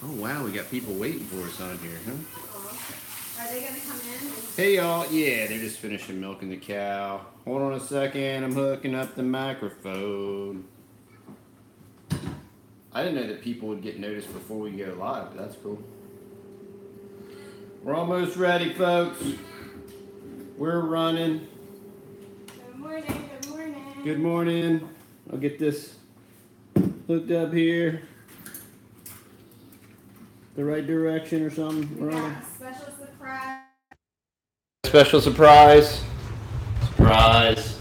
Oh wow, we got people waiting for us on here, huh? Are they gonna come in? Hey y'all, yeah, they're just finishing milking the cow. Hold on a second, I'm hooking up the microphone. I didn't know that people would get noticed before we go live, but that's cool. We're almost ready, folks. We're running. Good morning, good morning. Good morning. I'll get this hooked up here. The right direction or something. We got a special surprise. Special surprise. Surprise.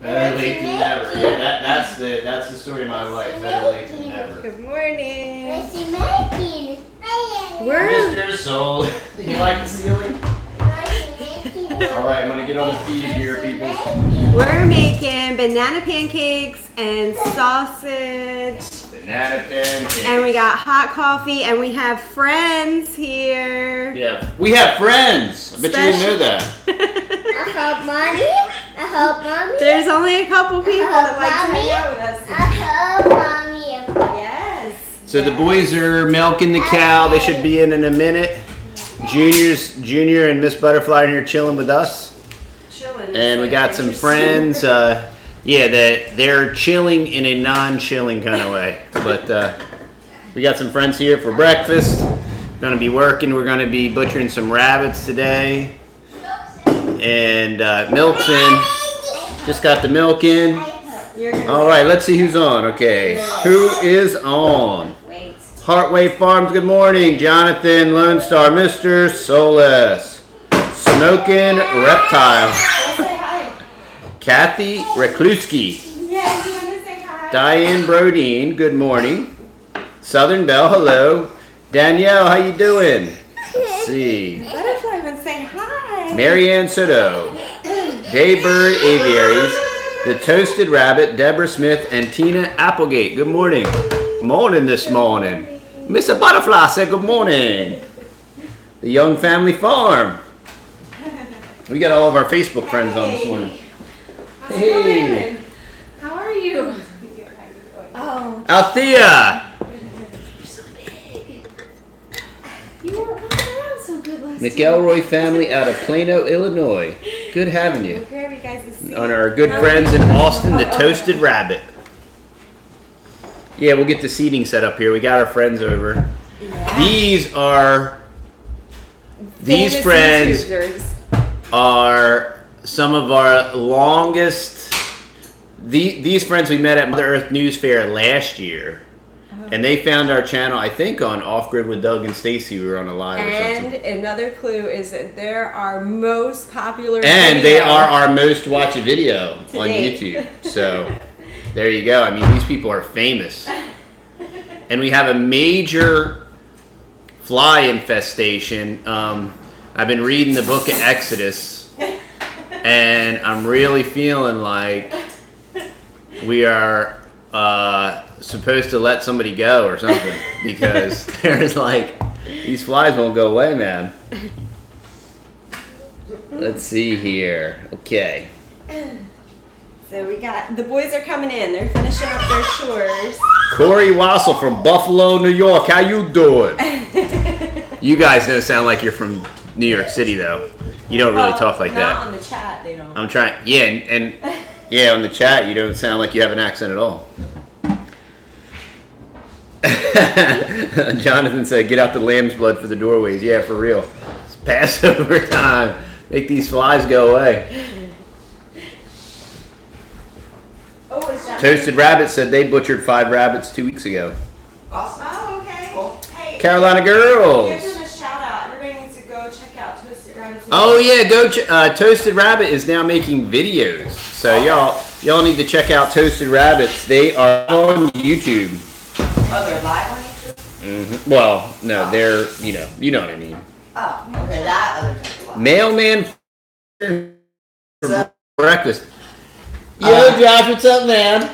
Better late than never. Yeah, that's the story of my life. Better late than never. Good morning. What's he making? Mr. Soul, you like the ceiling? Alright, I'm gonna get on the feed here, people. We're making banana pancakes and sausage. Banana pancakes. And we got hot coffee and we have friends here. Yeah, we have friends. I bet you didn't know that. I hope mommy. I hope mommy. There's only a couple people that like to hang out with us. I hope mommy. Yes. So the boys are milking the cow. They should be in a minute. Junior and Miss Butterfly are here chilling with us. Chilling. And we got some friends. Yeah, they're chilling in a non-chilling kind of way. But we got some friends here for breakfast. Gonna be working. We're gonna be butchering some rabbits today. And milk's in. Just got the milk in. All right, let's see who's on. Okay, who is on? Heartway Farms, good morning. Jonathan, Lone Star, Mr. Solis, Smokin' Reptile, Kathy Rekluski, Diane Brodeen, good morning. Southern Belle, hello. Danielle, how you doing? Let's see. Butterfly would say hi. Marianne Soto, Daybird Aviaries, The Toasted Rabbit, Deborah Smith, and Tina Applegate. Good morning. Morning this morning. Mr. Butterfly said good morning. The Young Family Farm. We got all of our Facebook friends on this morning. Hey. How are you? Oh. Althea. You're so big. You weren't running around so good last McElroy family out of Plano, Illinois. Good having you. We'll grab you guys a seat. On our good friends in Austin, the Toasted Rabbit. Yeah, we'll get the seating set up here. We got our friends over. Yeah. These Famous friends YouTubers. are some of our longest. These friends we met at Mother Earth News Fair last year. And they found our channel, I think, on Off Grid with Doug and Stacy. We were on a live or something. And another clue is that they're our most popular And video they are our most watched video on date. YouTube. So there you go. I mean, these people are famous. And we have a major fly infestation. I've been reading the book of Exodus. And I'm really feeling like we are supposed to let somebody go or something, because there's like, these flies won't go away, man. Let's see here. Okay. So we got, the boys are coming in. They're finishing up their chores. Corey Wassel from Buffalo, New York. How you doing? You guys don't sound like you're from New York City, though. You don't really talk like that. Not on the chat, they don't. I'm trying. Yeah, and yeah, on the chat, you don't sound like you have an accent at all. Jonathan said, get out the lamb's blood for the doorways. Yeah, for real. It's Passover time. Make these flies go away. Oh, is that Toasted Rabbit said they butchered 5 rabbits 2 weeks ago. awesome? Oh, okay. Cool. Hey, Carolina Girls. give them a shout out. Everybody needs to go check out Twisted Rabbit's. Oh yeah, go. Toasted Rabbit is now making videos. So y'all need to check out Toasted Rabbits. They are on YouTube. Oh, they're live on YouTube? Well, no, they're you know what I mean. Oh, okay, that other type of Mailman for breakfast. Yo, Josh, what's up, man?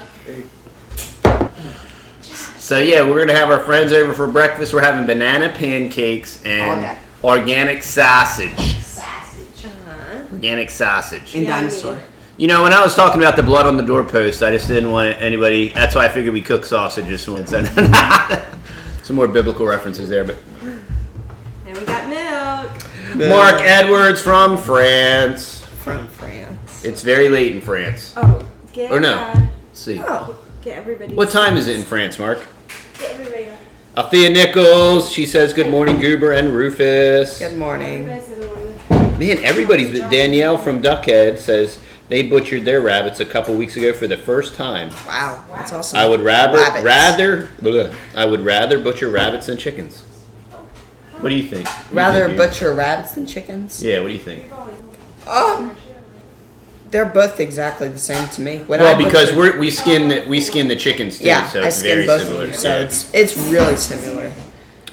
So yeah, we're gonna have our friends over for breakfast. We're having banana pancakes and organic sausage. sausage. Uh-huh. Organic sausage. And Yummy. dinosaur. You know, when I was talking about the blood on the doorpost, I just didn't want anybody. That's why I figured we cook sausages once. Some more biblical references there, but. And we got milk. Mark Edwards from France. From France. It's very late in France. Oh, get. Or no? Let's see. Oh, get everybody. What time is it in France, Mark? Get everybody. Althea Nichols. She says good morning, Goober and Rufus. Good morning. Man, everybody's. Danielle from Duckhead says they butchered their rabbits a couple weeks ago for the first time. Wow, that's awesome. I would rather butcher rabbits than chickens. What do you think? Rather butcher rabbits than chickens? Yeah, what do you think? They're both exactly the same to me. Because we skin the chickens too, yeah, so I it's skin very both similar. of them, so it's really similar.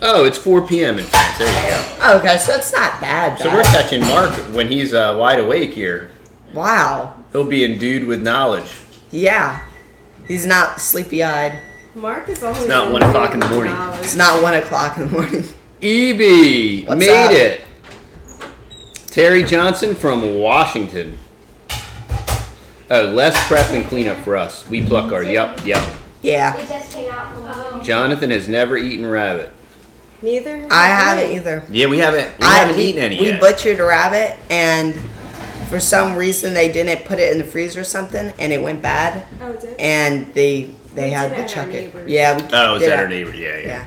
Oh, it's 4 p.m. in France. There you go. Okay, so it's not bad. So we're catching Mark when he's wide awake here. Wow. He'll be endued with knowledge. Yeah. He's not sleepy-eyed. Mark is always. It's not 1 o'clock in the morning. It's not 1 o'clock in the morning. Evie What's made up? it. Terry Johnson from Washington. Oh, less prep and cleanup for us. We pluck our. Yep. Yeah. We just came out from Jonathan has never eaten rabbit. Neither. I haven't either. Yeah, we haven't eaten any We yet. butchered a rabbit, and for some reason they didn't put it in the freezer or something, and it went bad, Oh, did. and they had did to it at chuck our it. neighbor's. Yeah. We Oh, is did that our it. neighbor? Yeah. Yeah.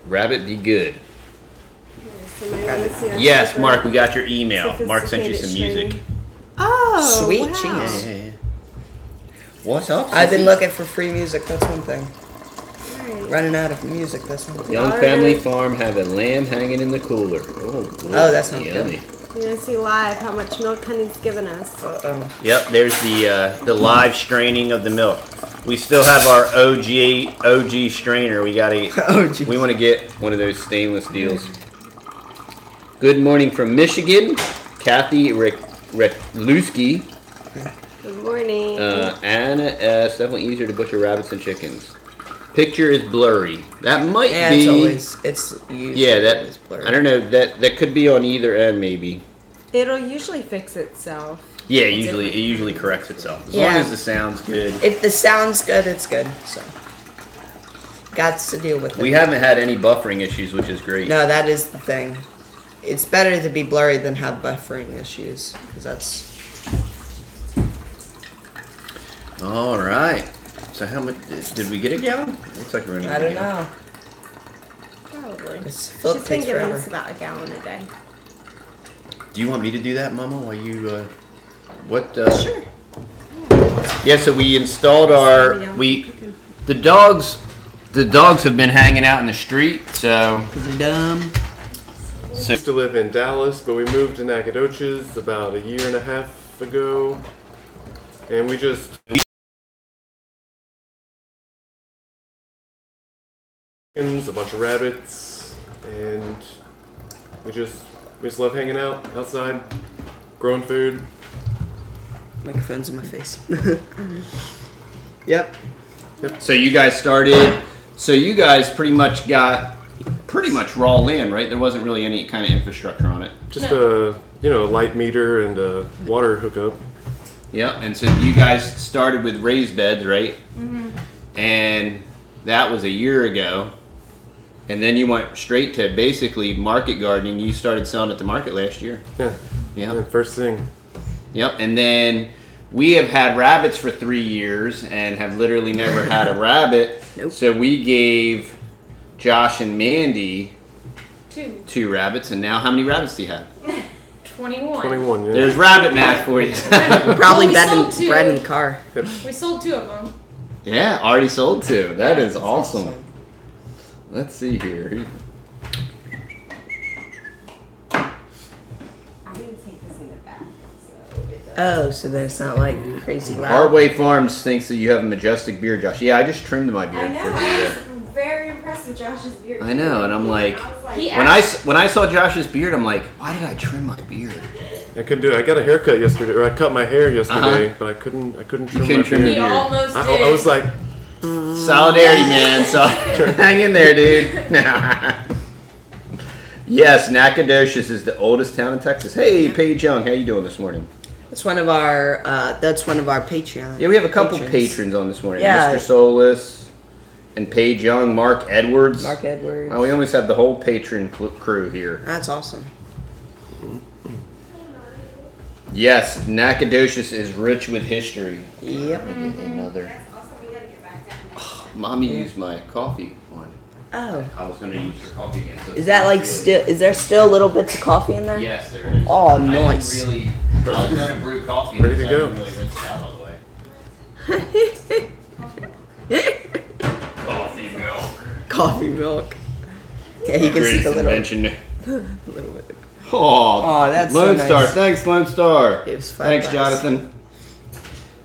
Rabbit be good. Yes, Yes, Mark, we got your email. Mark sent you some music. Oh, Sweet wow. cheese. Yeah. What's up? I've been Sissy? looking for free music. That's one thing. Right. Running out of music. That's one thing. Young Family Farm have a lamb hanging in the cooler. Oh, that sounds yummy. You're gonna see live how much milk Honey's given us. Uh-oh. Yep, there's the live straining of the milk. We still have our OG strainer. We gotta. Oh, geez. We want to get one of those stainless deals. Good morning from Michigan, Kathy Rekluski. Good morning. Anna S. Definitely easier to butcher rabbits than chickens. Picture is blurry. That might Yeah, be. it's usually Yeah, always that. blurry. I don't know. That could be on either end, maybe. It'll usually fix itself. Yeah, it usually corrects itself as long Yeah. as the sound's good. If the sound's good, it's good. So, got to deal with it. We haven't had any buffering issues, which is great. No, that is the thing. It's better to be blurry than have buffering issues, because that's. All right. So how much did we get a gallon? Looks like we're running. I don't know. Probably. It's She's Philip been takes giving forever. us about a gallon a day. Do you want me to do that, Mama? While you what? Sure. Yeah. So we installed the dogs have been hanging out in the street. So Dumb. So Used to live in Dallas, but we moved to Nacogdoches about a year and a half ago, and we just a bunch of rabbits, and we just love hanging out outside, growing food. Microphone's in my face. Yep. So you guys started. So you guys pretty much got raw land, right? There wasn't really any kind of infrastructure on it. Just a light meter and a water hookup. Yeah. And so you guys started with raised beds, right? Mm-hmm. And that was a year ago. And then you went straight to basically market gardening. You started selling at the market last year. Yeah. Yeah. Yeah, first thing. Yep. And then we have had rabbits for 3 years and have literally never had a rabbit. Nope. So we gave Josh and Mandy Two. rabbits. And now how many rabbits do you have? 21. 21. Yeah. There's rabbit math for you. Probably we bred sold two. in the car. We sold 2 of them. Yeah, already sold 2. That is awesome. Let's see here. I'm gonna take this in the back. So it does. Oh, so then it's not like crazy loud. Hardway Farms thinks that you have a majestic beard, Josh. Yeah, I just trimmed my I beard know. for I the. was very impressed with Josh's beard. I know, and I'm like, I was like, He when I saw Josh's beard, I'm like, why did I trim my beard? I couldn't do it. I got a haircut yesterday, or I cut my hair yesterday, Uh-huh. but I couldn't trim couldn't my trim beard. He almost I did. was like, Solidarity, man. So hang in there, dude. Yes, Nacogdoches is the oldest town in Texas. Hey, Paige Young, how you doing this morning? That's one of our Patreon. Yeah, we have a couple patrons on this morning. Yeah. Mr. Solis and Paige Young, Mark Edwards. Mark Edwards. Oh, we almost have the whole patron crew here. That's awesome. Yes, Nacogdoches is rich with history. Yep. Another. Oh, Mommy used my coffee one. Oh. I was going to use your coffee again. So Is that like still? Is there still little bits of coffee in there? Yes, there is. Oh, I nice. didn't really. I was going to brew coffee. Ready to so go. I didn't really rinse it out all the way. Coffee milk. Coffee milk. Yeah, you can see the little. Little bit. Oh, that's so Lone nice. Star. Thanks, Lone Star. It was $5. Thanks, Jonathan.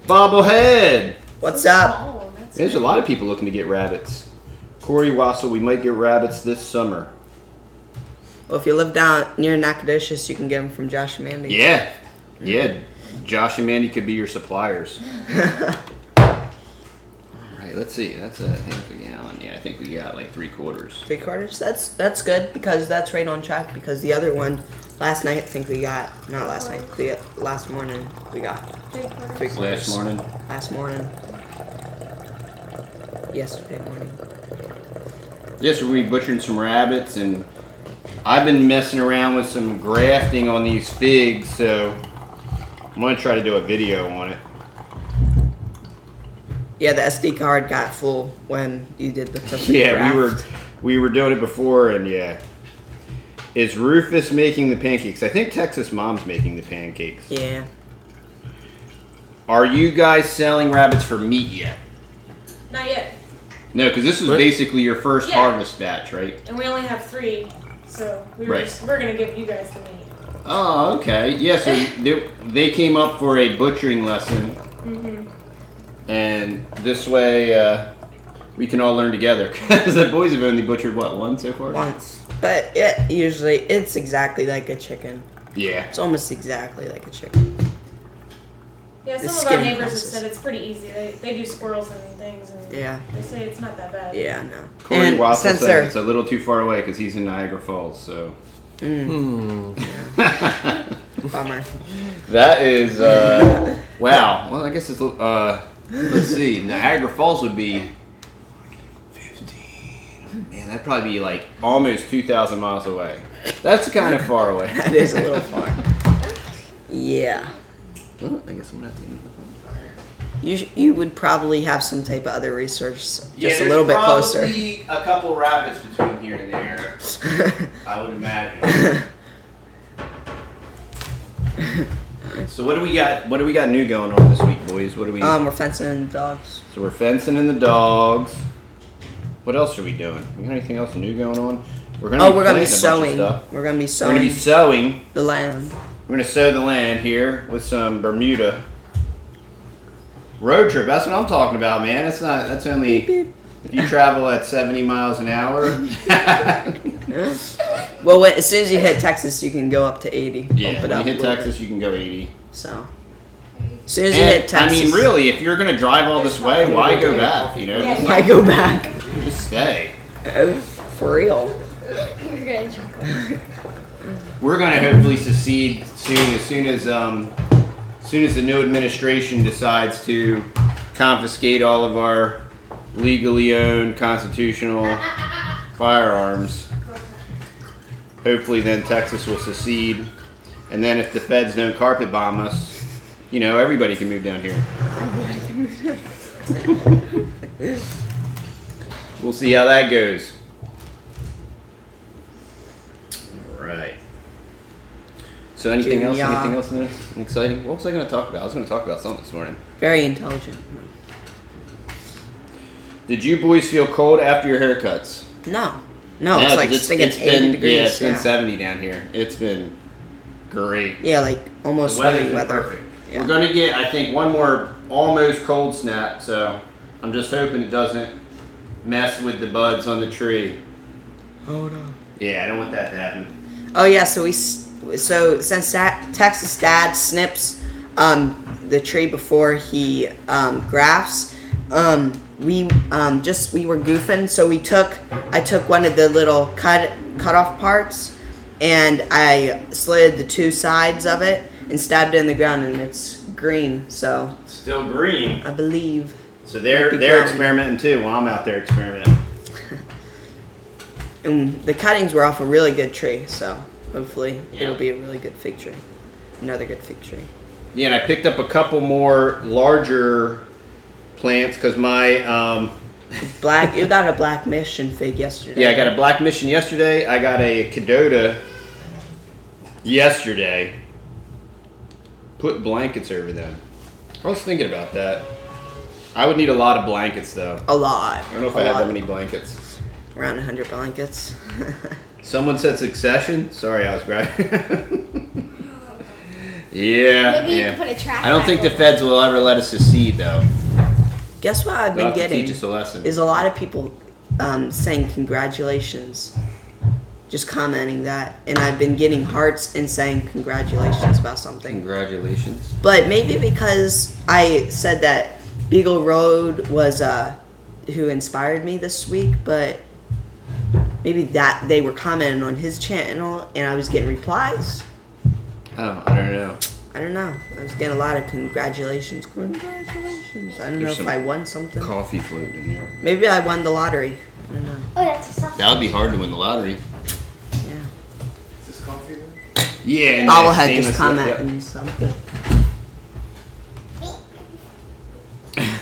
Bobblehead. What's up? Oh, that's There's a lot of people looking to get rabbits. Corey Wassel, we might get rabbits this summer. Well, if you live down near Nacogdoches, you can get them from Josh and Mandy. Yeah. Yeah. Josh and Mandy could be your suppliers. Alright, let's see. That's a half a gallon. Yeah, I think we got like 3/4. 3/4. That's good because that's right on track. Because the other one, last morning we got 3/4. Last morning. Last morning. Yesterday morning. Yes, we butchered some rabbits, and I've been messing around with some grafting on these figs, so I'm gonna try to do a video on it. Yeah, the SD card got full when you did the perfect Yeah, graft. we were doing it before, and yeah. Is Rufus making the pancakes? I think Texas Mom's making the pancakes. Yeah. Are you guys selling rabbits for meat yet? Not yet. No, because this is What? basically your first Yeah. harvest batch, right? And we only have 3, so Right. we're gonna give you guys the meat. Oh, okay. Yeah, so they came up for a butchering lesson, and this way we can all learn together. Because the boys have only butchered, what, one so far? Once. But it's exactly like a chicken. Yeah. It's almost exactly like a chicken. Yeah, The some of our skin neighbors have process. said it's pretty easy. They do squirrels and things, and Yeah. they say it's not that bad. Yeah, no. Corey And Wassel since said they're it's a little too far away because he's in Niagara Falls, so. bummer. That is, wow. Well, I guess it's, let's see. Niagara Falls would be 15. Man, that'd probably be like almost 2,000 miles away. That's kind of far away. That is a little far. Yeah. Well, I guess I'm gonna have to. You would probably have some type of other research just Yeah, a little bit closer. Probably a couple rabbits between here and there. I would imagine. So what do we got? What do we got new going on this week, boys? What do we? We're fencing in the dogs. So we're fencing in the dogs. What else are we doing? We got anything else new going on? We're gonna. We're gonna be planting a bunch of sowing. stuff. We're gonna be We're gonna be sowing sowing. the land. We're gonna sow the land here with some Bermuda. Road trip. That's what I'm talking about, man. That's not. That's only. If you travel at 70 miles an hour. Well, as soon as you hit Texas, you can go up to 80. Yeah, Bump it when up you a hit little Texas, you can go 80. bit. So, as soon as you hit And, Texas, I mean, really, if you're gonna drive all this way, why go back? You know, why go back? just stay. For real. We're gonna hopefully secede soon. As soon as the new administration decides to confiscate all of our legally owned constitutional firearms. Hopefully, then Texas will secede, and then if the feds don't carpet bomb us, you know, everybody can move down here. We'll see how that goes. All right. So anything else? Yeah. Anything else exciting? What was I going to talk about? I was going to talk about something this morning. Very intelligent. Did you boys feel cold after your haircuts? No, it's Yeah, like 'cause sticking 80 degrees. Yeah, it's been 70 down here. It's been great. Yeah, like almost The weather's sweaty been weather. perfect. Yeah. We're gonna get, I think, one more almost cold snap. So I'm just hoping it doesn't mess with the buds on the tree. Oh no. Yeah, I don't want that to happen. Oh yeah, so since Texas Dad snips the tree before he grafts, we were goofing, so I took one of the little cut off parts and I slid the 2 sides of it and stabbed it in the ground, and it's green. So Still green. I believe. So they're growing. experimenting too while I'm out there experimenting. And the cuttings were off a really good tree, so hopefully Yeah. it'll be a really good fig tree. Another good fig tree. Yeah, and I picked up a couple more larger plants because my You got a black mission fig yesterday. yeah, I got a black mission yesterday. I got a Cadota yesterday. Put blankets over them. I was thinking about that. I would need a lot of blankets though. A lot. I don't know if A I have lot. that many blankets. Around 100 blankets. Someone said Succession. Sorry, I was grabbing. Yeah, Maybe you yeah. can put a track I don't think the back feds will ever let us secede though. Guess what I've They'll been have to getting teach us a lesson. is a lot of people saying congratulations. Just commenting that. And I've been getting hearts and saying congratulations about something. Congratulations. But maybe because I said that Beagle Road was who inspired me this week, but maybe that they were commenting on his channel and I was getting replies. Oh, I don't know. I don't know. I was getting a lot of congratulations. Congratulations. I don't know There's if some I won something. Coffee floating in here. Maybe I won the lottery. I don't know. Oh, that's a soft. That would be hard to win the lottery. Yeah. Is this coffee there? Yeah. And I'll that have stainless just steel- commenting something.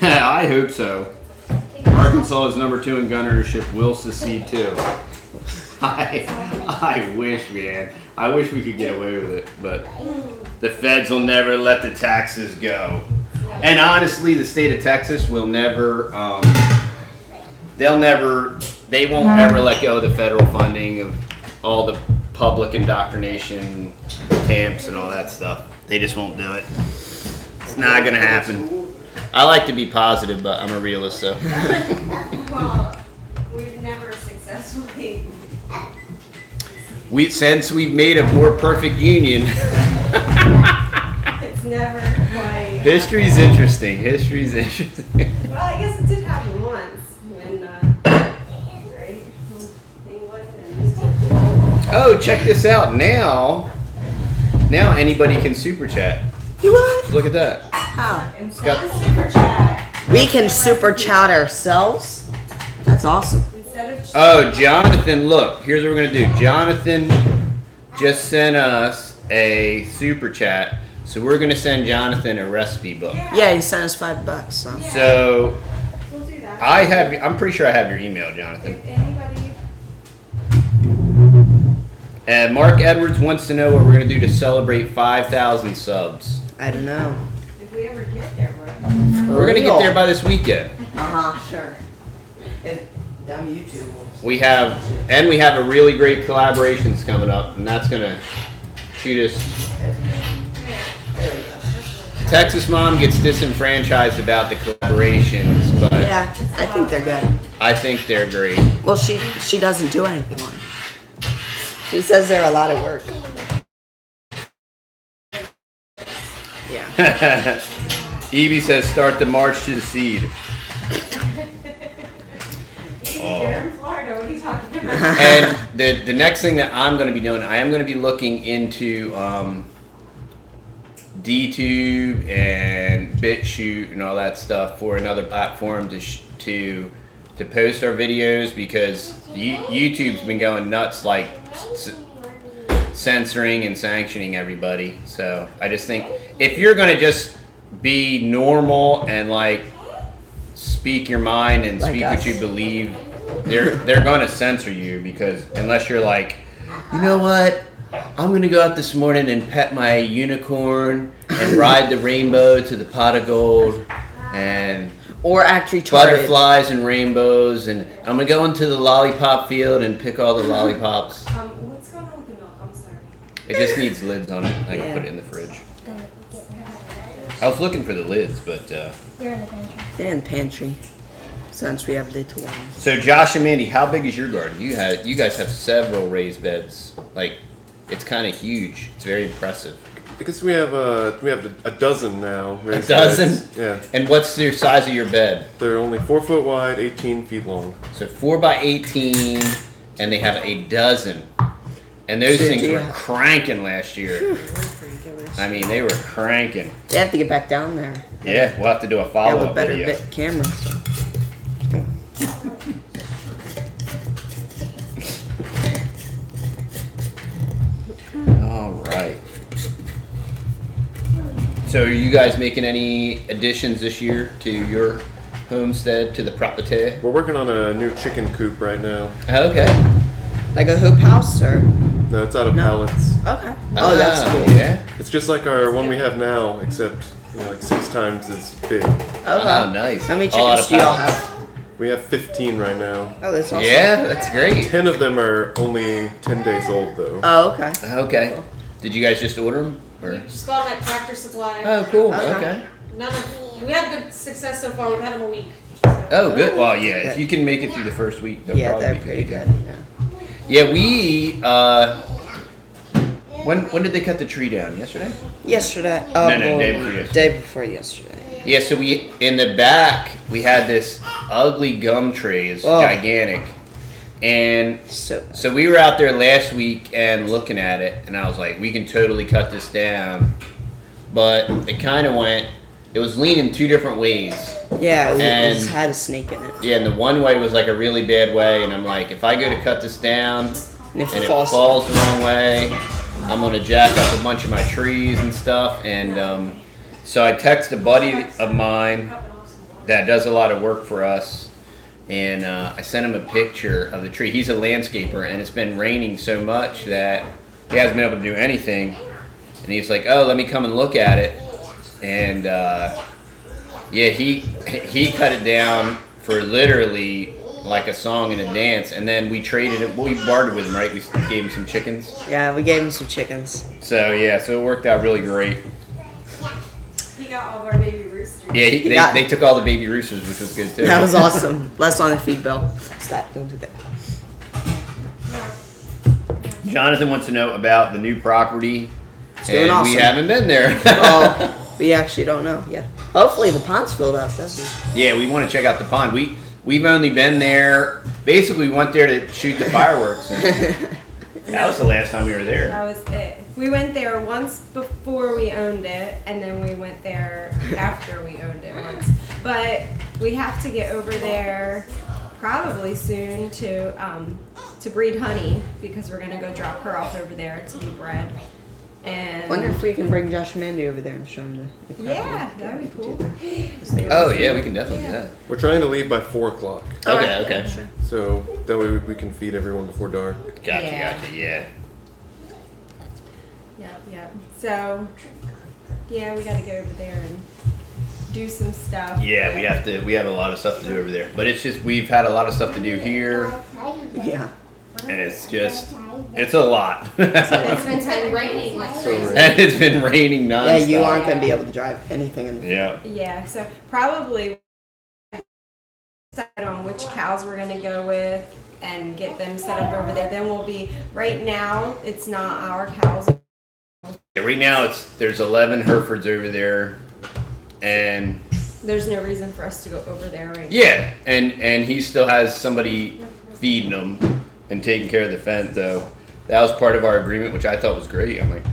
yeah. I hope so. Arkansas is number 2 in gun ownership. Will secede too. I wish, man. I wish we could get away with it, but the feds will never let the taxes go. And honestly, the state of Texas will never. They won't ever let go of the federal funding of all the public indoctrination camps and all that stuff. They just won't do it. It's not gonna happen. I like to be positive, but I'm a realist, so. Well, we've never successfully. Since we've made a more perfect union. It's never quite. History's interesting. History's interesting. Well, I guess it did happen once when, right? England and. Oh, check this out. Now anybody can super chat. You what? Look at that. How? Got- Super chat. We can super chat ourselves? That's awesome. Instead of. Oh, Jonathan, look. Here's what we're going to do. Jonathan just sent us a super chat. So we're going to send Jonathan a recipe book. Yeah, he sent us $5. So. So We'll do that. I'm pretty sure I have your email, Jonathan. If anybody. And Mark Edwards wants to know what we're going to do to celebrate 5,000 subs. I don't know. If we ever get there, bro. We're going to get there by this weekend. Sure. If dumb YouTube will. We have a really great collaborations coming up, and that's going to shoot us. Texas Mom gets disenfranchised about the collaborations, but Yeah, I think they're good. I think they're great. Well, she doesn't do anything on it. She says they're a lot of work. Yeah. Evie says start the march to the seed. You're in Florida. What are you talking about? And the next thing that I'm going to be doing, I am going to be looking into DTube and BitChute and all that stuff for another platform to post our videos, because YouTube's been going nuts, like censoring and sanctioning everybody. So I just think if you're going to just be normal and like speak your mind and Like speak us. what you believe, they're going to censor you, because unless you're like, you know what, I'm going to go out this morning and pet my unicorn and ride the rainbow to the pot of gold and Or act retarded. butterflies and rainbows, and I'm going to go into the lollipop field and pick all the lollipops. What's going on with the milk? I'm sorry. It just needs lids on it. I can Yeah. put it in the fridge. I was looking for the lids, but You're in the pantry. They're in the pantry. Since we have little ones. so Josh and Mandy, how big is your garden? You guys have several raised beds. Like, it's kind of huge. It's very impressive. Because we have a dozen now. A raised dozen? beds. Yeah, And what's the size of your bed? they're only 4 foot wide, 18 feet long. So 4 by 18, and they have a dozen. And those things were Yeah. cranking last year. I mean, they were cranking. They have to get back down there. Yeah, we'll have to do a Have a follow-up better video. camera. All right. So, are you guys making any additions this year to your homestead, to the property? We're working on a new chicken coop right now. Okay. Like a hoop house or? No, it's out of No. pallets. Okay. Oh, that's cool. Yeah. It's just like our one we have now, except like 6 times as big. Oh, nice. How many A lot chickens of do y'all pallets. have? We have 15 right now. Oh, that's awesome. Yeah, that's great. 10 of them are only 10 days old though. Oh, okay. Okay. Did you guys just order them? Or? Just got them at Tractor Supply. Oh, cool. Okay. Okay. We had good success so far. We've had them a week. Oh, good. Well, yeah. If you can make it through the first week, they'll Yeah, probably they're be pretty good. good. Yeah. Yeah, we. When did they cut the tree down? Yesterday. Yesterday. No, day before yesterday. Day before yesterday. Yeah. So we in the back we had this ugly gum tree. It's Oh. gigantic, and So. so we were out there last week and looking at it, and I was like, we can totally cut this down, but it kind of went. It was leaning 2 different ways. Yeah, it And- just had a snake in it. Yeah, and the one way was like a really bad way, and I'm like, if I go to cut this down And if and it it falls. falls the wrong way, I'm gonna jack up a bunch of my trees and stuff. And so I texted a buddy of mine that does a lot of work for us, and I sent him a picture of the tree. He's a landscaper, and it's been raining so much that he hasn't been able to do anything. And he's like, "Oh, let me come and look at it." And yeah, he cut it down for literally like a song and a dance, and then we traded it. We bartered with him, right? We gave him some chickens. Yeah, we gave him some chickens. So yeah, so it worked out really great. He got all of our baby roosters. Yeah, they took all the baby roosters, which was good too. That was awesome. Less on the feed bill. Stop. Don't do that. Jonathan wants to know about the new property, doing and awesome. we haven't been there. Oh, we actually don't know yet. Hopefully the pond's filled up. That's Yeah, we want to check out the pond. We've only been there. Basically, we went there to shoot the fireworks. And that was the last time we were there. That was it. We went there once before we owned it, and then we went there after we owned it once. But we have to get over there probably soon to breed honey, because we're gonna go drop her off over there to be bred. And Wonder if we can bring Josh and Mandy over there and show them the property. yeah, that'd be cool. Oh yeah, we can definitely do that. We're trying to leave by 4 o'clock, Okay. so that way we can feed everyone before dark. Gotcha. Yeah. Yep. So yeah, we gotta go over there and do some stuff. Yeah, we have a lot of stuff to do over there. But it's just we've had a lot of stuff to do here, Yeah. and it's a lot. And It's been raining like crazy. it's been raining nonstop. Yeah, you aren't going to be able to drive anything in Yeah. Yeah, so probably decide on which cows we're gonna go with and get them set up over there. Then we'll be, right now, it's not our cows. Right now there's 11 Herefords over there, and There's no reason for us to go over there right now. yeah, and he still has somebody feeding them and taking care of the fence. So that was part of our agreement, which I thought was great. I'm like,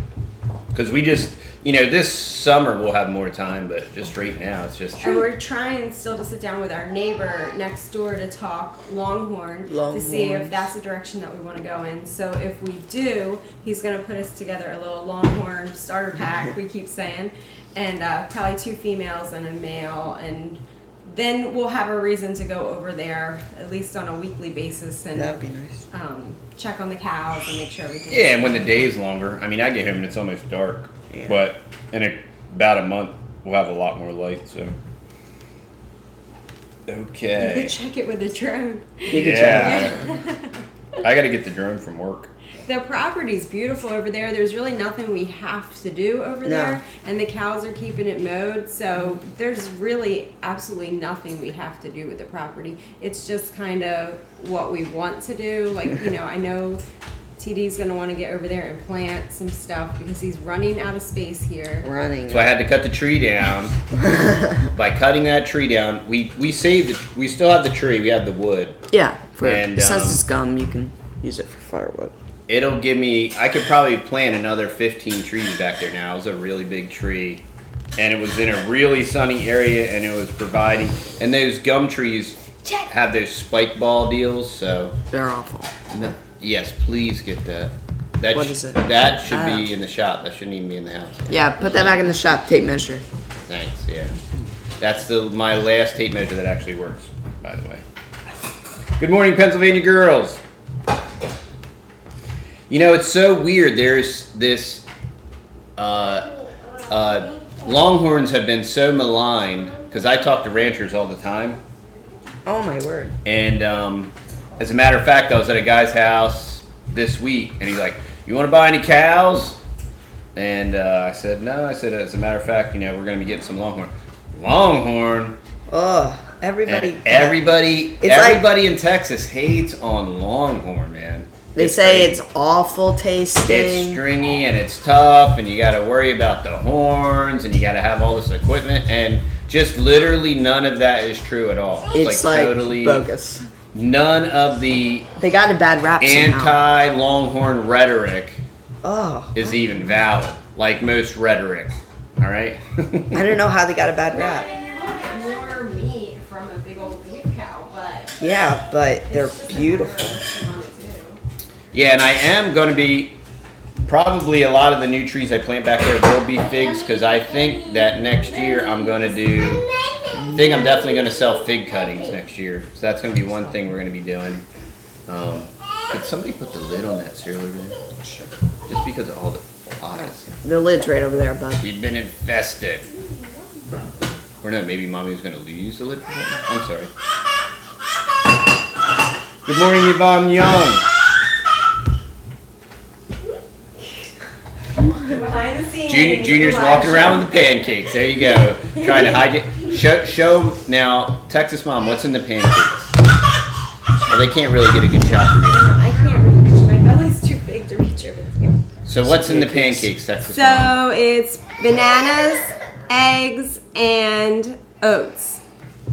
because we just, this summer we'll have more time, but just right now it's just. And we're trying still to sit down with our neighbor next door to talk Longhorn to see if Longhorns. that's the direction that we want to go in. So if we do, he's going to put us together a little Longhorn starter pack, we keep saying, and probably 2 females and a male, and then we'll have a reason to go over there at least on a weekly basis and That'd be nice. check on the cows and make sure everything's Yeah, and when the day is longer, I mean, I get home and it's almost dark, Yeah. but in about a month we'll have a lot more light. So. You Okay. could check it with a drone. You can check. Yeah. I got to get the drone from work. The property's beautiful over there. There's really nothing we have to do over there, and the cows are keeping it mowed. So there's really absolutely nothing we have to do with the property. It's just kind of what we want to do. Like, I know TD's gonna want to get over there and plant some stuff because he's running out of space here. Running. So I had to cut the tree down. By cutting that tree down, we saved it. We still have the tree. We have the wood. Yeah. And, Besides this gum, you can use it for firewood. it'll give me. I could probably plant another 15 trees back there now. It was a really big tree, and it was in a really sunny area, and it was providing. And those gum trees have those spike ball deals, so They're awful. no, yes, please get that. That What is it? That should be in the shop. That shouldn't even be in the house. Yeah, put that back in the shop. Tape measure. Thanks. Yeah, that's my last tape measure that actually works. By the way. Good morning, Pennsylvania girls. You know, it's so weird. There's this. Longhorns have been so maligned because I talk to ranchers all the time. Oh my word. And as a matter of fact, I was at a guy's house this week, and he's like, "You want to buy any cows?" And I said, "No." I said, "As a matter of fact, you know, we're going to be getting some Longhorn." Longhorn. Oh, everybody. And everybody It's in Texas hates on Longhorn, man. They say it's awful tasting. It's stringy and it's tough, and you got to worry about the horns, and you got to have all this equipment, and just literally none of that is true at all. It's like totally bogus. None of the They got a bad rap somehow. anti-Longhorn rhetoric Oh. is even valid, like most rhetoric. All right. I don't know how they got a bad rap. More meat from a big old beef cow, but Yeah, but they're beautiful. Yeah, and I am going to be probably a lot of the new trees I plant back there will be figs, because I think that next year I'm definitely going to sell fig cuttings next year. So that's going to be one thing we're going to be doing. Could somebody put the lid on that cereal over there? Just because of all the flies. The lid's right over there, bud. We've been infested. Or no, maybe mommy was going to use the lid for that? I'm sorry. Good morning, Yvonne Young. behind the scenes. Junior's walking around with the pancakes. There you go. Trying to hide it. Show now, Texas Mom, what's in the pancakes? Well, they can't really get a good shot from you. I can't reach. My belly's too big to reach over here. So what's in the pancakes, Texas Mom? So it's bananas, eggs, and oats,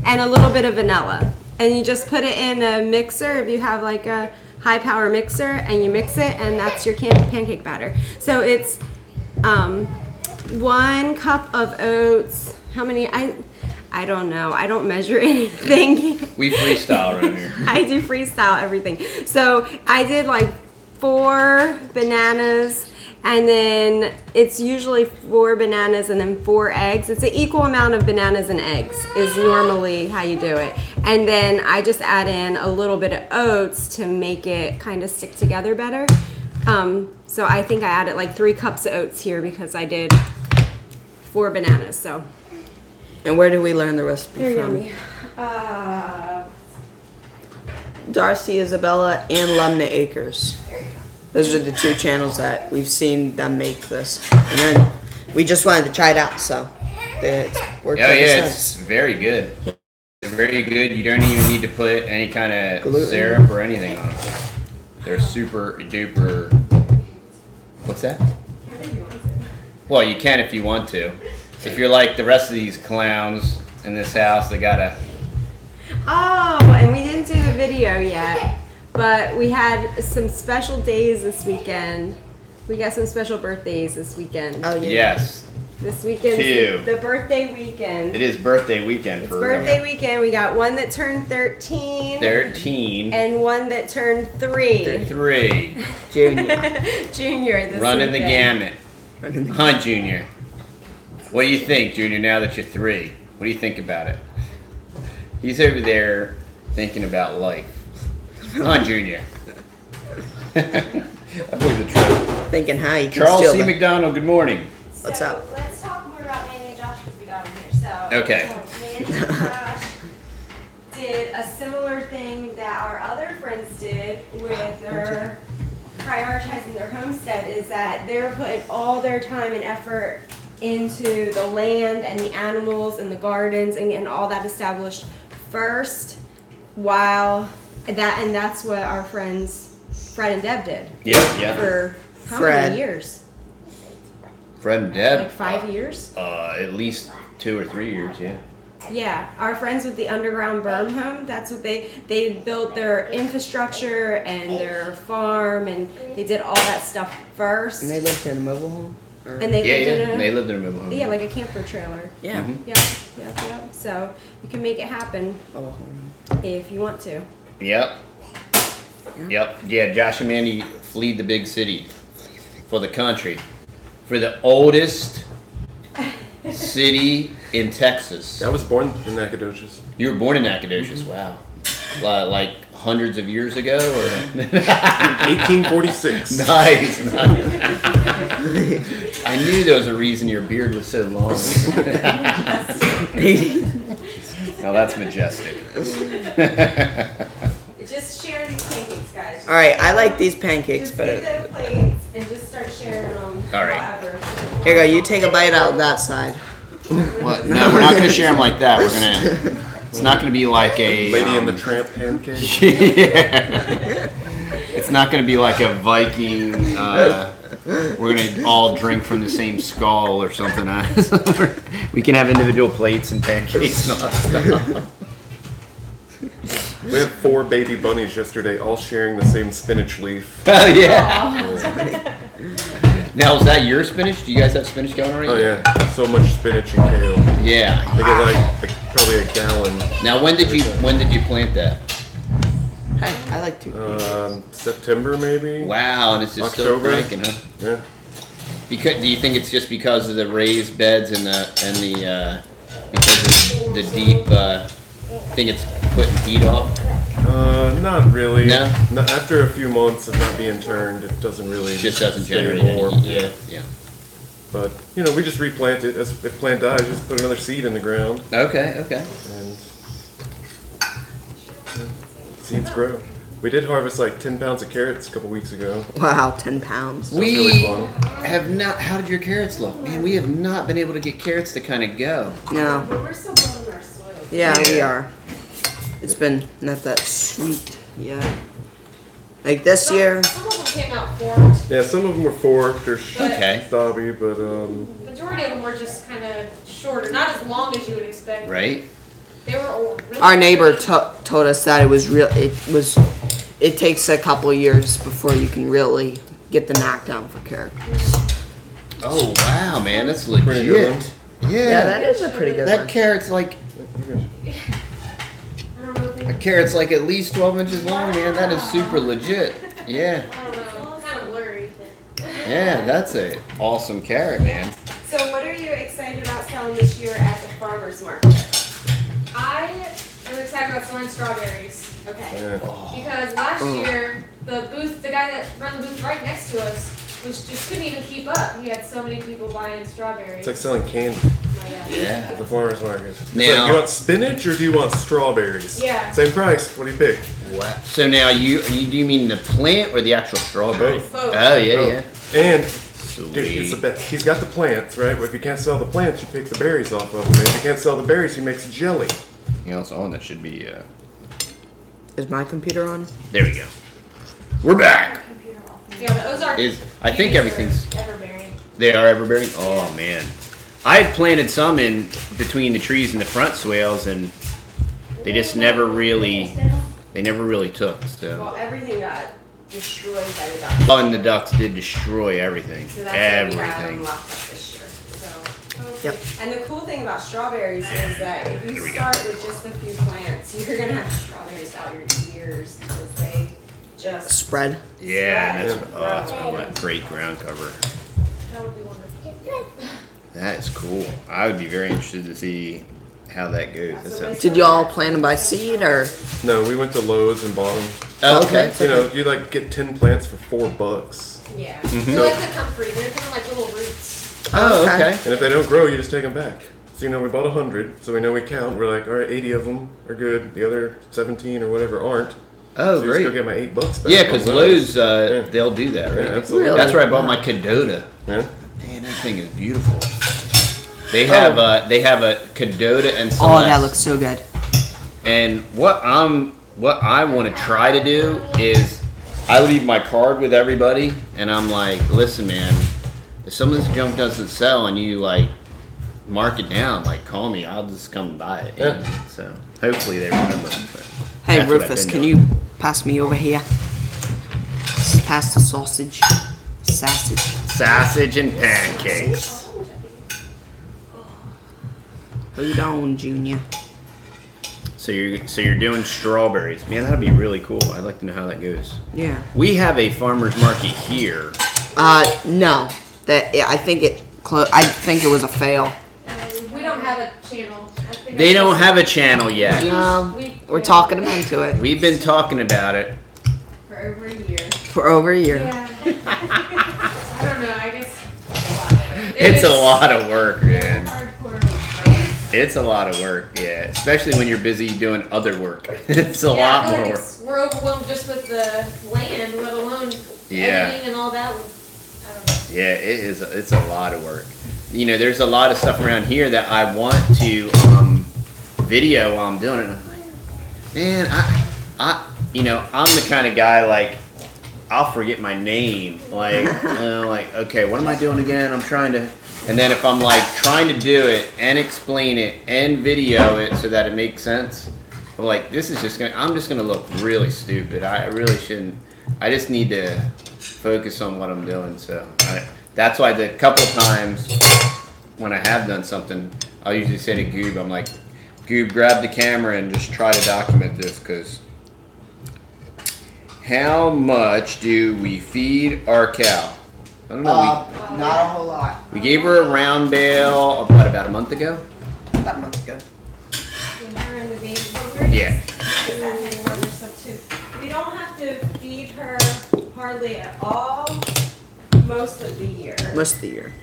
and a little bit of vanilla. And you just put it in a mixer if you have like a high power mixer, and you mix it, and that's your pancake batter. So it's 1 cup of oats. How many? I don't know. I don't measure anything. We freestyle around here. I do freestyle everything. So I did like 4 bananas, and then it's usually 4 bananas and then 4 eggs. It's an equal amount of bananas and eggs is normally how you do it. And then I just add in a little bit of oats to make it kind of stick together better. So I think I added like 3 cups of oats here because I did 4 bananas. So. And where did we learn the recipe They're from? yummy. Darcy Isabella and Lumna Acres. Those are the 2 channels that we've seen them make this. And then we just wanted to try it out, so it's worked Oh ever yeah, since. it's very good. It's very good. You don't even need to put any kind of Gluten. syrup or anything on them. They're super duper. What's that? Well, you can if you want to. If you're like the rest of these clowns in this house, they gotta. Oh, and we didn't do the video yet, but we had some special days this weekend. We got some special birthdays this weekend. Oh, yeah. Yes, This weekend 2. is the birthday weekend. it is birthday weekend It's for birthday weekend. We got one that turned 13. 13. And one that turned 3. 3. Junior. Junior this Running the weekend. gamut. Huh, Junior? What do you think, Junior, now that you're 3? What do you think about it? He's over there thinking about life. Huh, Junior? I believe the truth. Thinking how you can Charles steal C. them. McDonald, good morning. What's up? Let's talk more about Manny and Josh because we got them here. So, Okay. Manny and Josh did a similar thing that our other friends did with their prioritizing their homestead, is that they're putting all their time and effort into the land and the animals and the gardens and getting all that established first, while that's what our friends Fred and Deb did Yeah. for how Fred. many years? Fred and Deb. Like 5 years? At least 2 or 3 years, yeah. Yeah, our friends with the underground berm home, that's what they built their infrastructure and their farm, and they did all that stuff first. And they lived in a mobile home? Or? And they lived in a, they lived in a mobile home. yeah, like a camper trailer. Yeah. Mhm. Yeah. So you can make it happen Mobile home. if you want to. Yep. Yeah, Josh and Mandy fled the big city for the country. For the oldest city in Texas. I was born in Nacogdoches. You were born in Nacogdoches, wow. Like hundreds of years ago? Or? 1846. Nice. I knew there was a reason your beard was so long. Now that's majestic. Just share these pancakes, guys. All right, I like these pancakes, Just but get their plates and just start sharing them. All right. Whatever. here you go. You take a bite out of that side. What? No, we're not going to share them like that. We're going to. It's not going to be like a. Lady and the Tramp pancake. Yeah. It's not going to be like a Viking. We're going to all drink from the same skull or something. We can have individual plates and pancakes and all that stuff. We had 4 baby bunnies yesterday, all sharing the same spinach leaf. Oh yeah. Now is that your spinach? Do you guys have spinach going already? Oh yeah, so much spinach and kale. Yeah. They get like probably a gallon. Now when did you plant that? Hey, I like to. September maybe. Wow, and it's just still October. cranking, huh? Yeah. Because do you think it's just because of the raised beds and the because of the deep think it's putting heat off? Not really. No? After a few months of not being turned, it doesn't really. It just doesn't stay generate any. warm. Yeah. But we just replant it. If plant dies, just put another seed in the ground Okay. and seeds grow. We did harvest like 10 pounds of carrots a couple weeks ago. Wow, 10 pounds. We really fun. have not. How did your carrots look? Man, we have not been able to get carrots to kind of go. No. But we're still building our soil. Yeah, we are. It's been not that sweet yet. Like this year. Some of them came out forked. Yeah, some of them were forked or Okay. stubby, but Majority of them were just kind of shorter, not as long as you would expect. Right? They were old. Really Our neighbor told us that it was real. It takes a couple years before you can really get the knockdown for carrots. Oh wow, man, that's Pretty good legit. Yeah. Yeah, that is a pretty good That one. carrot's like I don't know. a carrot's like at least 12 inches long, man. That is super legit. Yeah. I don't know. Kind of blurry. Yeah, that's a awesome carrot, man. So what are you excited about selling this year at the farmer's market? I am excited about selling strawberries. Okay. yeah. Because last year, the guy that ran the booth right next to us, just couldn't even keep up. He had so many people buying strawberries. It's like selling candy Yeah. at the farmer's market. It's Now- like, you want spinach or do you want strawberries? Yeah. Same price. What do you pick? Wow. So now do you mean the plant or the actual strawberry? Both. Both. Oh yeah, Oh. yeah. And dude, it's Sweet. the best. He's got the plants, right? But if you can't sell the plants, you pick the berries off of them. And if you can't sell the berries, he makes jelly. You know, it's on. That should be. Is my computer on? There we go. We're back. Yeah, but those are. I think everything's. Everbearing. They are everbearing. Oh man, I had planted some in between the trees in the front swales, and they just never really took. So. Well, everything got destroyed by the ducks. Oh, and the ducks did destroy everything. So that's why we have them Everything. locked up this year. So. Yep. And the cool thing about strawberries is that if you start with just a few plants, you're gonna have strawberries out your ears because they just. Spread. Yeah, that's a great ground cover. That would be wonderful. That is cool. I would be very interested to see how that goes. That sounds- Did y'all plant them by seed or? No, we went to Lowe's and bought them. Oh, okay. You like get 10 plants for $4. Yeah. They're like the comfrey. They're kind of like little roots. Oh, Okay. okay. And if they don't grow, you just take them back. So we bought 100, so we know we count. We're like, all right, 80 of them are good. The other 17 or whatever aren't. Oh, So just go great. get my $8 back. Yeah, on because those. Lowe's, they'll do that, right? Yeah, absolutely. That's where I bought my Cadota. Yeah. Man, that thing is beautiful. They have a Cadota and Celeste. Oh, that looks so good. And what I want to try to do is I leave my card with everybody, and I'm like, listen, man, if some of this junk doesn't sell and you like mark it down. Like, call me. I'll just come by it. Yeah. So hopefully they remember. But Hey, that's what I've Rufus, been can doing. you pass me over here? Pass the sausage. Sausage and pancakes. Hold on, Junior. So you're doing strawberries. Man, that'd be really cool. I'd like to know how that goes. Yeah. We have a farmer's market here. No. I think it was a fail. We don't have a channel. I think They don't have a channel yet. We're talking them into it We've been talking about it. for over a year. for over a year. Yeah. I don't know. I guess It's a lot of work, man. Hardcore. It's a lot of work, yeah. Especially when you're busy doing other work. It's a lot more work. We're overwhelmed just with the land, let alone editing and all that. I don't know. Yeah, it's a lot of work. You know, there's a lot of stuff around here that I want to video while I'm doing it. Man, I'm the kind of guy, like, I'll forget my name. Like, okay, what am I doing again? I'm trying to, and then if I'm like trying to do it and explain it and video it so that it makes sense, I'm like, I'm just gonna look really stupid. I really shouldn't. I just need to focus on what I'm doing. So that's why the couple times when I have done something, I'll usually say to Goob, I'm like, Goob, grab the camera and just try to document this, because how much do we feed our cow? I don't know. Not a whole lot. We gave her a round bale about a month ago? About a month ago. Yeah. We don't have to feed her hardly at all most of the year. Most of the year.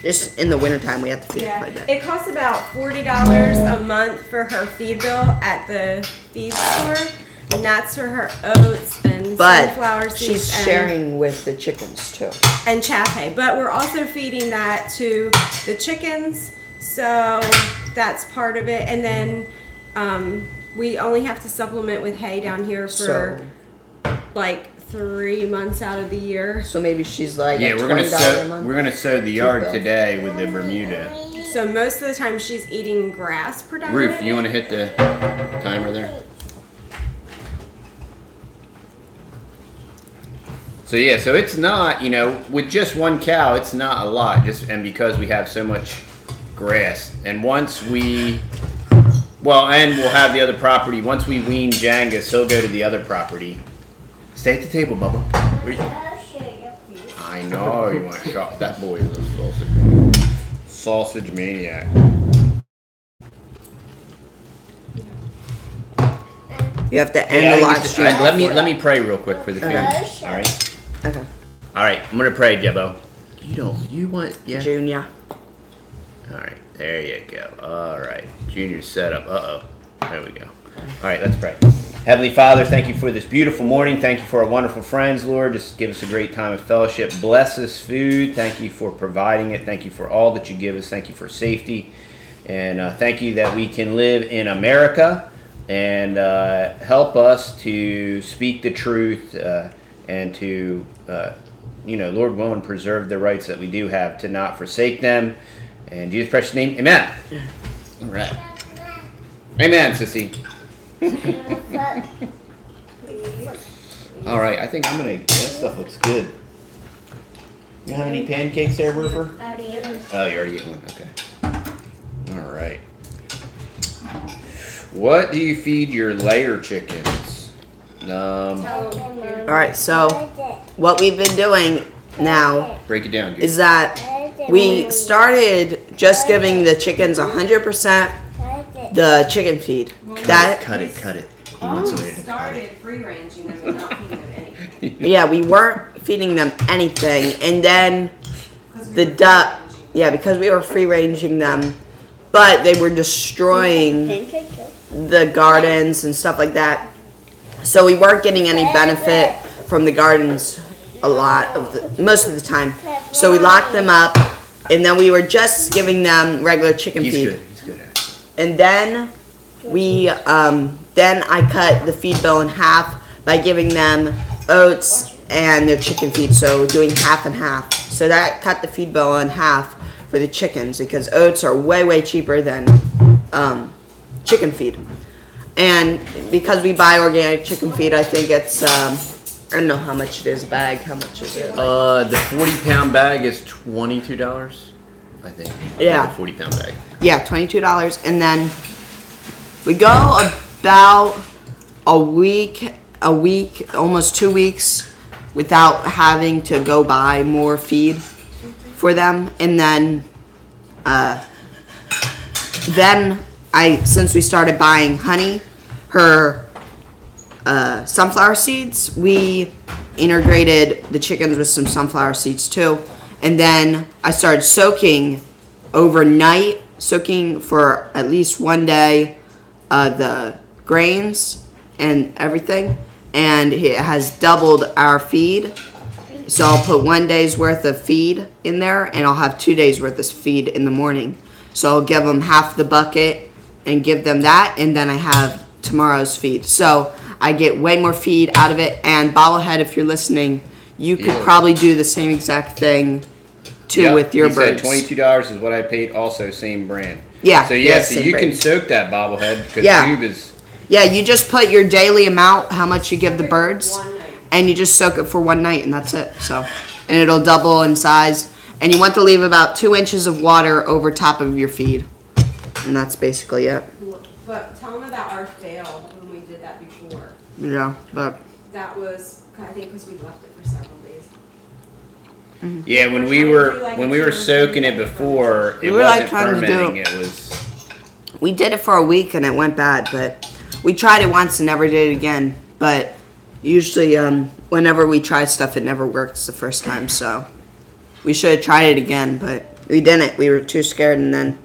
Just in the wintertime, we have to feed her quite a bit. It costs about $40 a month for her feed bill at the feed store, and that's for her oats and sunflower But seeds she's sharing with the chickens too. and chaff hay. But we're also feeding that to the chickens, so that's part of it. And then we only have to supplement with hay down here for like 3 months out of the year. So maybe she's like Yeah, at we're gonna $20 a sow month. the yard today with the Bermuda. So most of the time she's eating grass predominantly. Ruth, you want to hit the timer there? So yeah, so it's not, with just one cow, it's not a lot, and because we have so much grass. And once and we'll have the other property. Once we wean Jangus, he'll go to the other property. Stay at the table, Bubba. I know you want to shop. That boy is a sausage maniac. You have to end the live stream. Let me pray real quick for the food. Okay. All right. Okay. All right. I'm gonna pray, Jebbo. Yeah. Junior. All right. There you go. All right. Junior's set up. There we go. All right. Let's pray. Heavenly Father, thank you for this beautiful morning. Thank you for our wonderful friends, Lord. Just give us a great time of fellowship. Bless this food. Thank you for providing it. Thank you for all that you give us. Thank you for safety. And thank you that we can live in America, and help us to speak the truth and to, Lord willing, preserve the rights that we do have, to not forsake them. In Jesus' precious name, amen. All right. Amen, sissy. All right, I think that stuff looks good. You have any pancakes there, Roofer? Oh, you already ate one. Okay. All right. What do you feed your layer chickens? Alright, so what we've been doing now Break it down. is that we started just giving the chickens 100% the chicken feed. Cut it. He wants We somebody to cut it. started free ranging them and not feeding them anything. Yeah, we weren't feeding them anything, and then because we were free ranging them, but they were destroying the gardens and stuff like that. So we weren't getting any benefit from the gardens most of the time. So we locked them up, and then we were just giving them regular chicken He's feed. good. He's good at it. And then then I cut the feed bill in half by giving them oats and their chicken feed, so doing half and half. So that cut the feed bill in half for the chickens because oats are way cheaper than chicken feed. And because we buy organic chicken feed, I think it's I don't know how much it is a bag. How much is it? The 40-pound bag is $22, I think. Yeah. The 40-pound bag. Yeah, $22, and then we go about a week, almost 2 weeks, without having to go buy more feed for them, and then since we started buying honey, her sunflower seeds, we integrated the chickens with some sunflower seeds too. And then I started soaking overnight, soaking for at least 1 day, the grains and everything. And it has doubled our feed. So I'll put 1 day's worth of feed in there, and I'll have 2 days worth of feed in the morning. So I'll give them half the bucket and give them that, and then I have tomorrow's feed. So I get way more feed out of it. And Bobblehead, if you're listening, you could probably do the same exact thing too with your birds. Said $22 is what I paid. Also, same brand. Yeah. So so you can soak that Bobblehead because tube is. Yeah, you just put your daily amount, how much you give the birds, and you just soak it for 1 night, and that's it. So, and it'll double in size. And you want to leave about 2 inches of water over top of your feed, and that's basically it. But tell them about our fail when we did that before. Yeah, but That was, I think, because we left it for several days. Yeah, when we were soaking it before, it were, like, wasn't trying to fermenting. do- It was. we did it for a week, and it went bad. But we tried it once and never did it again. But usually, whenever we try stuff, it never works the first time. So we should have tried it again, but we didn't. We were too scared, and then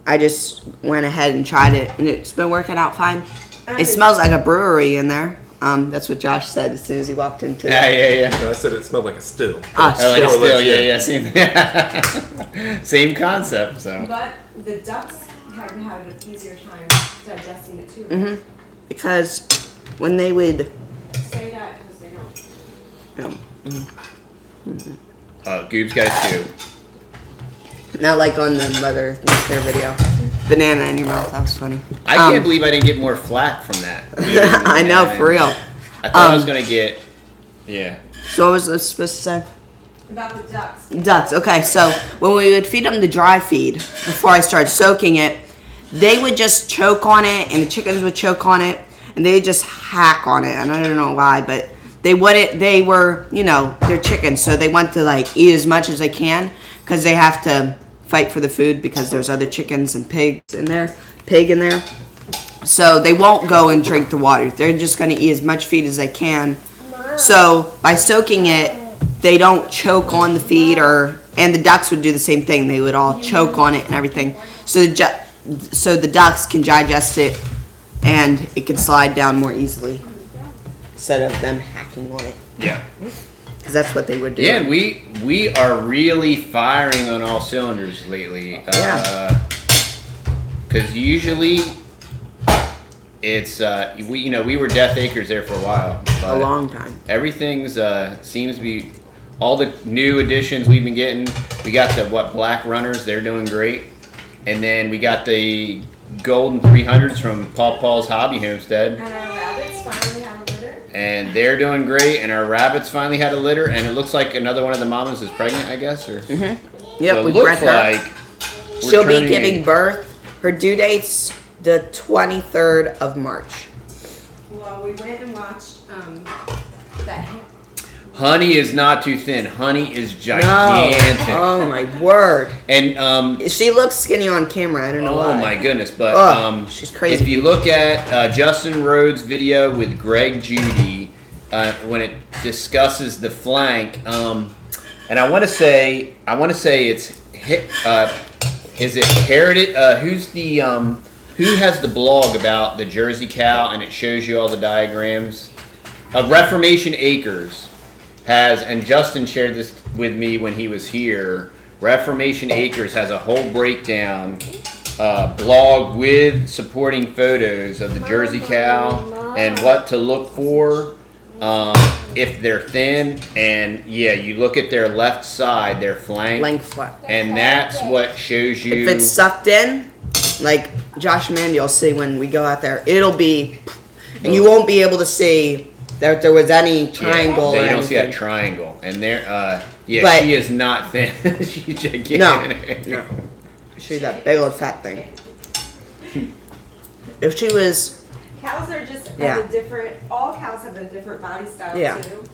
I just went ahead and tried it, and it's been working out fine. It smells like a brewery in there. That's what Josh said as soon as he walked into it. Yeah. No, I said it smelled like a still. Ah, Oh, like a still. still, same, same concept. So. But the ducks have had an easier time digesting it too. Mm-hmm. Because when they would, Say that because they don't. Goob's guys too. not like on the mother nature video, banana in your mouth. That was funny. I can't believe I didn't get more flack from that. I know, for real. I thought I was gonna get. Yeah. So what was I supposed to say? About the ducks. Ducks. Okay, so when we would feed them the dry feed before I started soaking it, they would just choke on it, and the chickens would choke on it, and they would just hack on it. And I don't know why, but they wouldn't. They were, they're chickens, so they want to like eat as much as they can because they have to fight for the food because there's other chickens and pig in there. So they won't go and drink the water. They're just going to eat as much feed as they can. So by soaking it, they don't choke on the feed, and the ducks would do the same thing. They would all choke on it and everything. So the ducks can digest it, and it can slide down more easily instead of them hacking on it. Yeah. Because that's what they would do. Yeah, and we are really firing on all cylinders lately. Because usually it's we were Death Acres there for a while. A long time. Everything's seems to be all the new additions we've been getting. We got the Black Runners, they're doing great, and then we got the Golden 300s from Paul's Hobby Homestead. And our rabbits finally have a litter. And they're doing great, and our rabbits finally had a litter, and it looks like another one of the mamas is pregnant, I guess. Or Yep, so we it looks bred her. like She'll be turning giving birth. Her due date's the 23rd of March. Well, we went and watched that. Honey is not too thin. Honey is gigantic. Oh my word. And She looks skinny on camera. I don't know why. oh my goodness, but she's crazy. If you look at Justin Rhodes' video with Greg Judy, when it discusses the flank, and I want to say it's is it Heritage? Who has the blog about the Jersey cow and it shows you all the diagrams? Reformation Acres has, and Justin shared this with me when he was here. Reformation Acres has a whole breakdown blog with supporting photos of the Jersey cow and what to look for. if they're thin, and yeah, you look at their left side, their flank, and that's what shows you. If it's sucked in, like Josh and Mandy will see when we go out there, it'll be, and you won't be able to see that there was any triangle. Yeah, or you don't see anything. that triangle, and there, yeah, But- she is not thin. She's gigantic. No. Show you that big old fat thing. If she was, Cows are just Yeah. have a different. All cows have a different body style Yeah. too.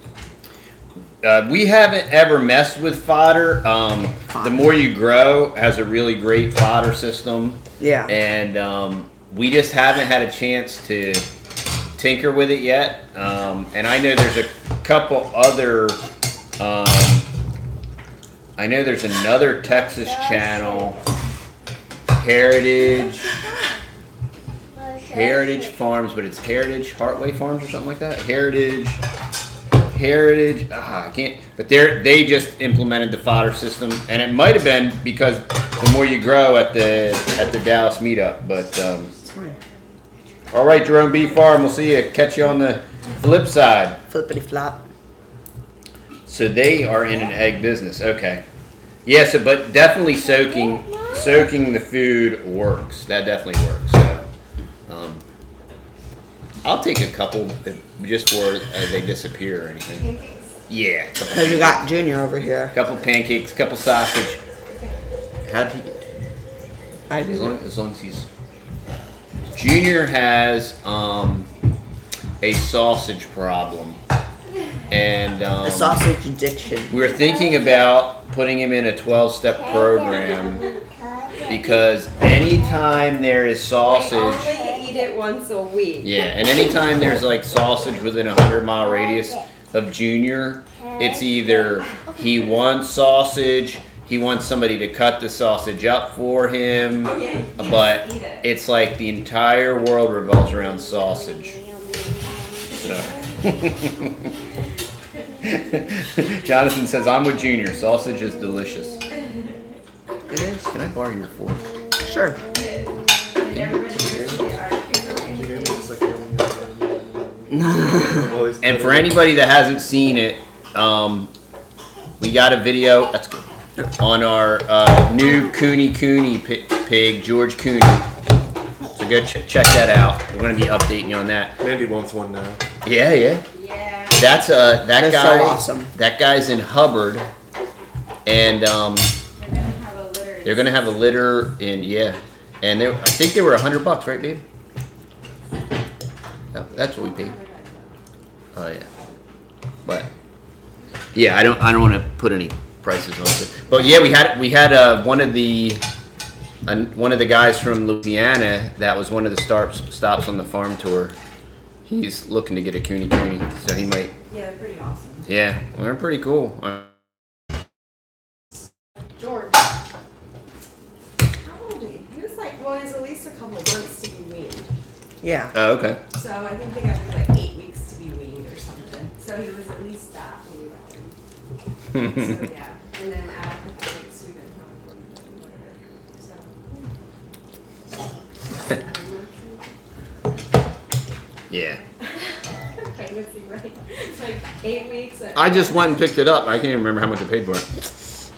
We haven't ever messed with fodder. The More You Grow has a really great fodder system, yeah, and we just haven't had a chance to tinker with it yet. And I know there's a couple other. I know there's another Texas channel, Heritage Farms, but it's Heritage Heartway Farms or something like that. Heritage. I can't. But they just implemented the fodder system, and it might have been because The More You Grow at the Dallas meetup. But all right, Jerome Bee Farm. We'll see you. Catch you on the flip side. flippity flop. So they are in an egg business. Okay. Yeah. So, but definitely soaking the food works. That definitely works. So, I'll take a couple just for they disappear or anything. Yeah. Because we got Junior over here. Couple pancakes, couple sausage. How'd he? I As do. long as he's. Junior has a sausage problem, and A sausage addiction. we're thinking about putting him in a 12-step program because anytime there is sausage. Only eat it once a week. Yeah, and anytime there's like sausage within a 100-mile radius of Junior, it's either he wants sausage, he wants somebody to cut the sausage up for him, but it's like the entire world revolves around sausage. So. Jonathan says, I'm with Junior. Sausage is delicious. It is. Can I borrow your fork? Sure. And for anybody that hasn't seen it, we got a video on our new Cooney pig, George Cooney. So go check that out. We're going to be updating you on that. Mandy wants one now. Yeah. Yeah. That's that That's guy. so awesome. That guy's in Hubbard, and they're going to have a litter in and I think they were $100, right, babe? No, that's what we paid. Oh yeah, but yeah, I don't want to put any prices on it. But yeah, we had one of the guys from Louisiana that was one of the stops on the farm tour. He's looking to get a Cooney, so he might. Yeah, they're pretty awesome. Yeah, they're pretty cool. George. How old is he? He was like, well, he's at least a couple months to be weaned. Yeah. Oh, okay. So I think they got to be like 8 weeks to be weaned or something. So he was at least that when we got him. So yeah. And then after 5 weeks, we've been home for whatever. Yeah. Pregnancy, right? It's like 8 weeks. I just went and picked it up. I can't even remember how much I paid for it.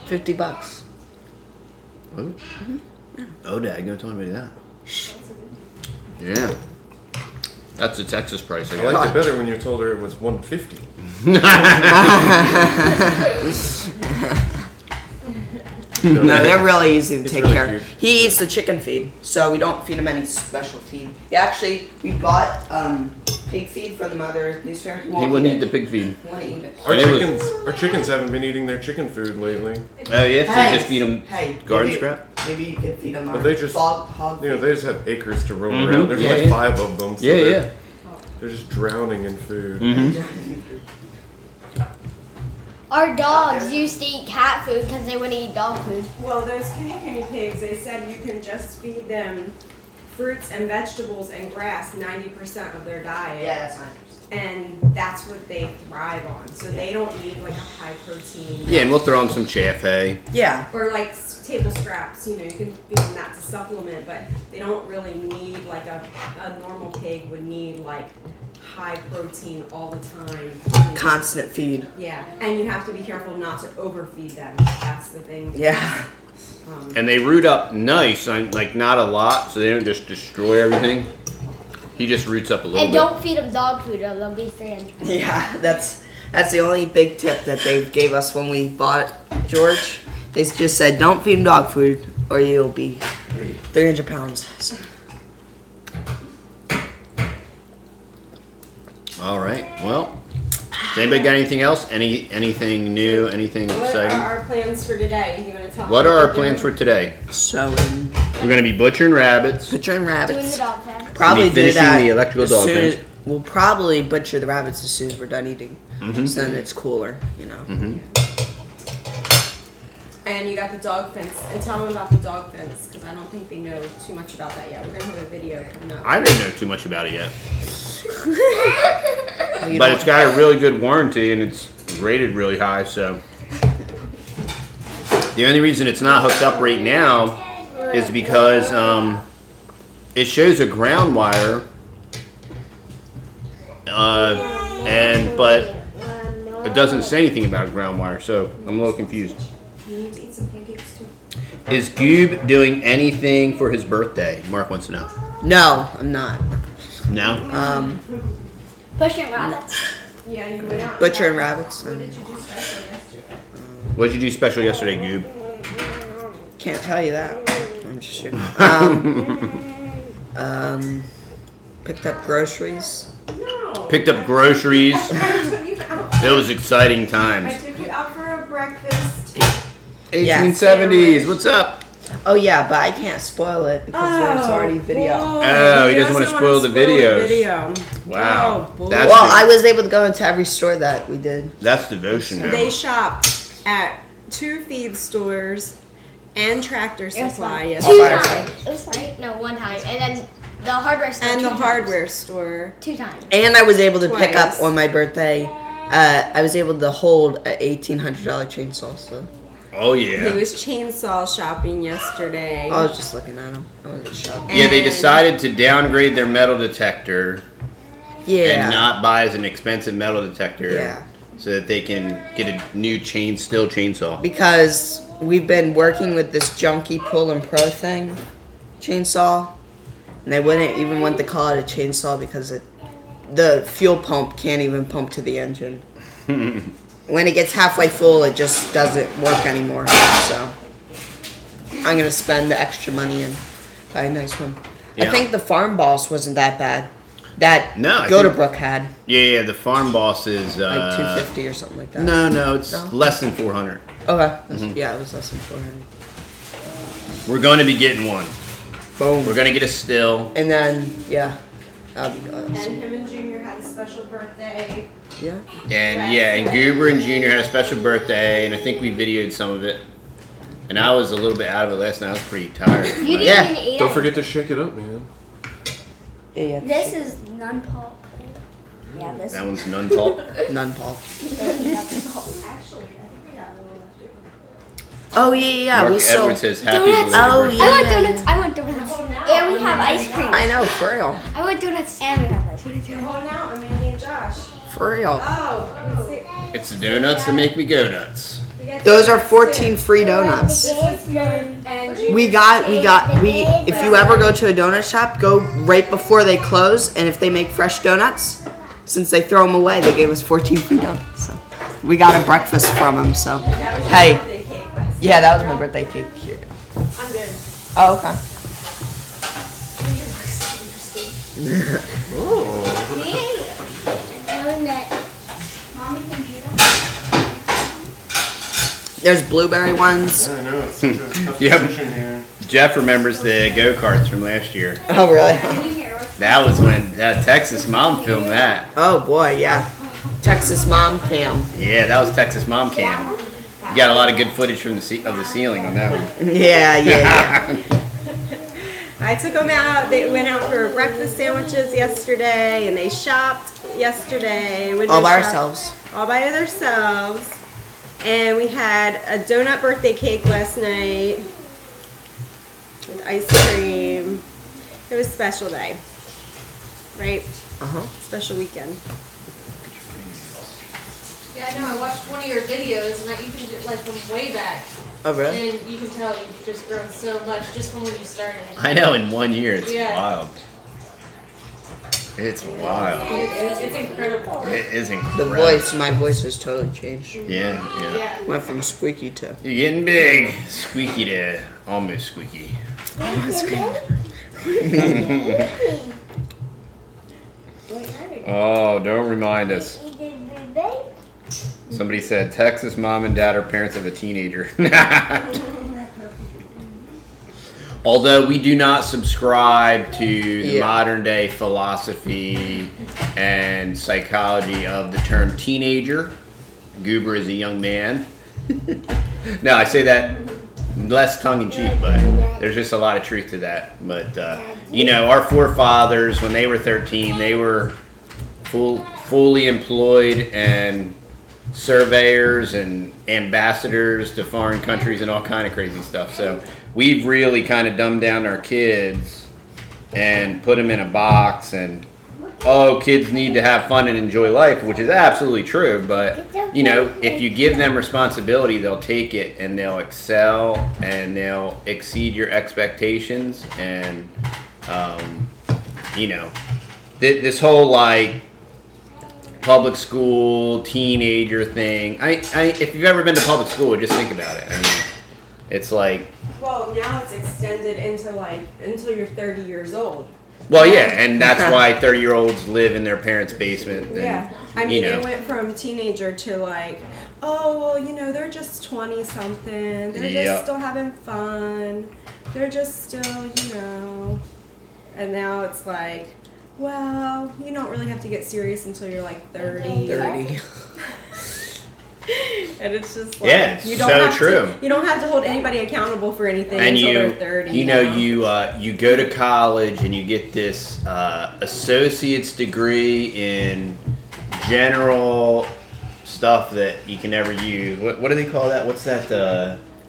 $50. Oh, oh, Dad, you gonna tell anybody that? Yeah. That's the Texas price. I liked it better when you told her it was $150. No, they're really easy to It's take really care cute. of. He eats the chicken feed, so we don't feed him any special feed. Actually, we bought pig feed for the mother. These fair. He wouldn't eat the pig feed. Want to eat it? Our chickens haven't been eating their chicken food lately. Oh yeah, so you just feed them Hey, garden maybe- scrap. Maybe you could feed them. But they just, hog you know, feed. they just have acres to roam Mhm, around. There's yeah, like yeah. 5 of them. So Yeah, they're, yeah. They're just drowning in food. Mm-hmm. Our dogs used to eat cat food because they wouldn't eat dog food. Well, those guinea pigs, they said you can just feed them fruits and vegetables and grass 90% of their diet. Yeah, that's fine. And that's what they thrive on. So they don't need like a high protein. Yeah, and we'll throw them some chaff hay. Yeah. Or like table scraps, you know, you can feed them that to supplement, but they don't really need like a normal pig would need like high protein all the time. Constant feed. Yeah, and you have to be careful not to overfeed them. That's the thing. Yeah. And they root up nice, like not a lot, so they don't just destroy everything. He just roots up a little And bit. don't feed them dog food or they'll be 300. Yeah, that's the only big tip that they gave us when we bought George. They just said, don't feed him dog food or you'll be 300 pounds. So. All right. Well, has anybody got anything else? Anything new? Anything What exciting? are our plans for today? You want to talk? What are our about plans for today? So, We're gonna be butchering rabbits. butchering Doing the rabbits. dog pen. Probably do finishing that the electrical as dog soon pens. as- We'll probably butcher the rabbits as soon as we're done eating. Mhm. So then it's cooler, you know. Mhm. And you got the dog fence. And tell them about the dog fence because I don't think they know too much about that yet. We're gonna have a video coming up. I didn't know too much about it yet, You but don't- it's got a really good warranty and it's rated really high. So the only reason it's not hooked up right now is because it shows a ground wire, but it doesn't say anything about ground wire. So I'm a little confused. You need to eat some pancakes too. Is Goob doing anything for his birthday? Mark wants to know. No, I'm not. No? Pushing rabbits. Yeah, you went out. Butchering rabbits. What did you do special yesterday? What did you do special yesterday, Goob? Can't tell you that. I'm just shooting. Picked up groceries. No. Picked up groceries. I took you out. It was exciting I times. took you out for a breakfast. 1870s. What's up? Oh yeah, but I can't spoil it because there's already video. Oh, he doesn't want to spoil the videos. Wow. Oh, boy. That's Well, I was able to go into every store that we did. That's devotion now. They shopped at 2 feed stores and Tractor Supply Two yesterday. times. It was like, no, one time. And then the hardware store. And the 2 times. hardware store. 2 times. And I was able to pick up Twice. on my birthday. I was able to hold a $1,800 chainsaw. So Oh, He yeah. was chainsaw shopping yesterday. I was just looking at him. I wasn't shopping. Yeah, they And- decided to downgrade their metal detector Yeah. and not buy as an expensive metal detector Yeah. so that they can get a new steel chainsaw. Because we've been working with this junky pull and pro thing, chainsaw, and they wouldn't even want to call it a chainsaw because the fuel pump can't even pump to the engine. When it gets halfway full, it just doesn't work anymore. So I'm gonna spend the extra money and buy a nice one. Yeah. I think the Farm Boss wasn't that bad. That No, I Go to think- Brook had Yeah, the farm boss is like 250 or something like that. No, it's No? less than 400. Okay. Mhm. Yeah, it was less than 400. We're going to be getting one. Boom. We're gonna get a still. And then yeah, that'll be And awesome. him and Junior had a special birthday. Yeah. And Goober and Junior had a special birthday, and I think we videoed some of it. And I was a little bit out of it last night. I was pretty tired. You didn't Yeah. even eat Don't it. forget to shake it up, man. Yeah. This is non-pulp. Yeah, this That one's none pulp. None, Paul. is Actually, I think we got a little left over. Oh yeah. Mark We sold. Edwards says happy Donuts. belated Oh, birthday. yeah. I want donuts. I want donuts. And we have ice cream. I know, for real. I want donuts. And we have ice cream. You're holding out, Amanda and Josh. For real. Oh, It's the donuts that make me go nuts. Those are 14 free donuts. And We if you ever go to a donut shop, go right before they close, and if they make fresh donuts, since they throw them away, they gave us 14 free donuts. So we got a breakfast from them, so. Hey, birthday cake. yeah, that was my birthday cake here. I'm good. Oh, okay. There's blueberry ones. I know, it's such a tough Yep. position here. Jeff remembers the go-karts from last year. Oh, really? That was when Texas Mom filmed that. Oh, boy, yeah. Texas Mom Cam. Yeah, that was Texas Mom Cam. You got a lot of good footage from the ceiling on that one. Yeah. I took them out. They went out for breakfast sandwiches yesterday, and they shopped yesterday. All by ourselves. All by themselves. And we had a donut birthday cake last night with ice cream. It was a special day, right? Special weekend. Yeah, I know. I watched one of your videos, and you can do like from way back. Oh, really? And you can tell you've just grown so much just from when you started. I know, in 1 year, it's Yeah. wild. It's wild. It's incredible. It is incredible. My voice has totally changed. Yeah. Yeah. Went from squeaky to. You're getting big. Squeaky to almost squeaky. Oh, don't remind us. Somebody said Texas mom and dad are parents of a teenager. Although we do not subscribe to the modern day philosophy and psychology of the term teenager. Goober is a young man. No, I say that less tongue in cheek, but there's just a lot of truth to that. But, you know, our forefathers, when they were 13, they were fully employed and surveyors and ambassadors to foreign countries and all kind of crazy stuff. So we've really kind of dumbed down our kids and put them in a box and, oh, kids need to have fun and enjoy life, which is absolutely true. But, you know, if you give them responsibility, they'll take it and they'll excel and they'll exceed your expectations. And, you know, this whole, like, public school teenager thing. If you've ever been to public school, just think about it. I mean, it's like. Well, now it's extended into like until you're 30 years old. Well, yeah, and that's why 30-year-olds live in their parents' basement. And, yeah, I mean, you know. It went from teenager to like, oh, well, you know, they're just 20-something. They're just still having fun. They're just still, you know. And now it's like, well, you don't really have to get serious until you're like 30. 30. And it's just like, Yeah, you don't so have true. You don't have to hold anybody accountable for anything And until you, they're 30. you know, you go to college and you get this associate's degree in general stuff that you can never use. What do they call that? What's that?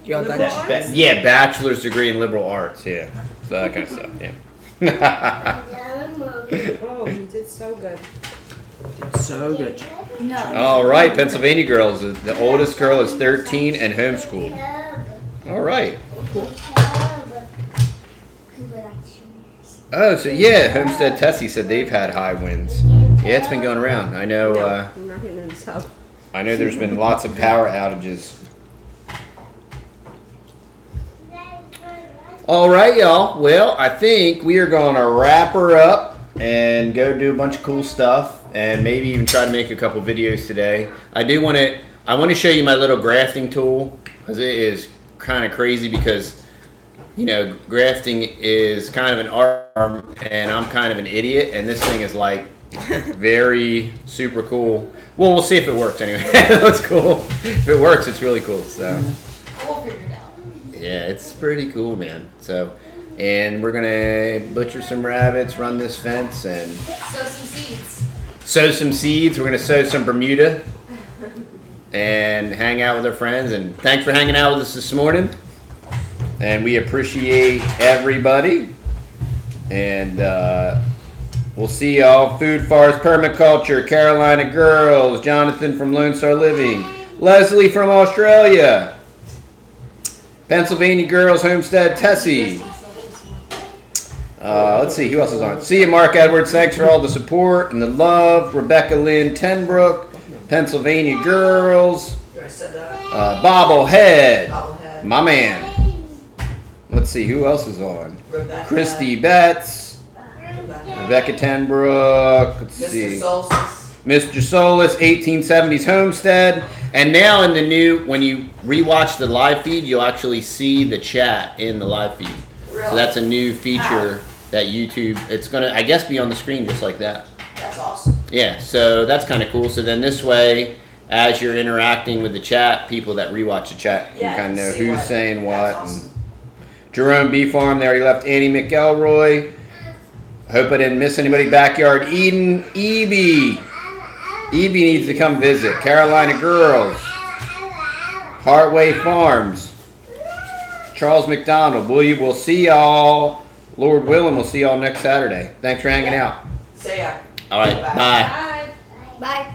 Liberal arts? Yeah, bachelor's degree in liberal arts. Yeah, so that kind of stuff. Yeah. Oh, you did so good. So good. All right, Pennsylvania girls. The oldest girl is 13 and homeschooled. All right. Oh, so yeah, Homestead Tessie said they've had high winds. Yeah, it's been going around. I know. I'm not getting into stuff. I know there's been lots of power outages. All right, y'all. Well, I think we are going to wrap her up and go do a bunch of cool stuff and maybe even try to make a couple videos today. I want to show you my little grafting tool because it is kind of crazy because, you know, grafting is kind of an art and I'm kind of an idiot and this thing is like very super cool. Well, we'll see if it works anyway. That's cool. If it works, it's really cool. So We'll figure it out. yeah, it's pretty cool, man. So, and we're gonna butcher some rabbits, run this fence, and Sow some seeds. sow some seeds. We're gonna sow some Bermuda and hang out with our friends. And thanks for hanging out with us this morning. And we appreciate everybody. And we'll see y'all. Food Forest Permaculture, Carolina Girls, Jonathan from Lone Star Living, Leslie from Australia, Pennsylvania Girls Homestead Tessie. Let's see, who else is on? See you, Mark Edwards. Thanks for all the support and the love. Rebecca Lynn Tenbrook, Pennsylvania Girls. Bobblehead, my man. Let's see, who else is on? Christy Betts, Rebecca Tenbrook. Let's see. Mr. Solis, 1870s Homestead. And now in the new, when you rewatch the live feed, you'll actually see the chat in the live feed. So that's a new feature that YouTube, it's going to, I guess, be on the screen just like that. That's awesome. Yeah, so that's kind of cool. So then this way, as you're interacting with the chat, people that rewatch the chat can kind of know who's saying what. And Jerome Bee Farm. They already left Annie McElroy. Hope I didn't miss anybody. Backyard Eden. Evie needs to come visit. Carolina Girls. Heartway Farms. Charles McDonald. We'll see y'all. Lord willing, we'll see y'all next Saturday. Thanks for hanging out. See ya. All right. Bye. Bye. Bye.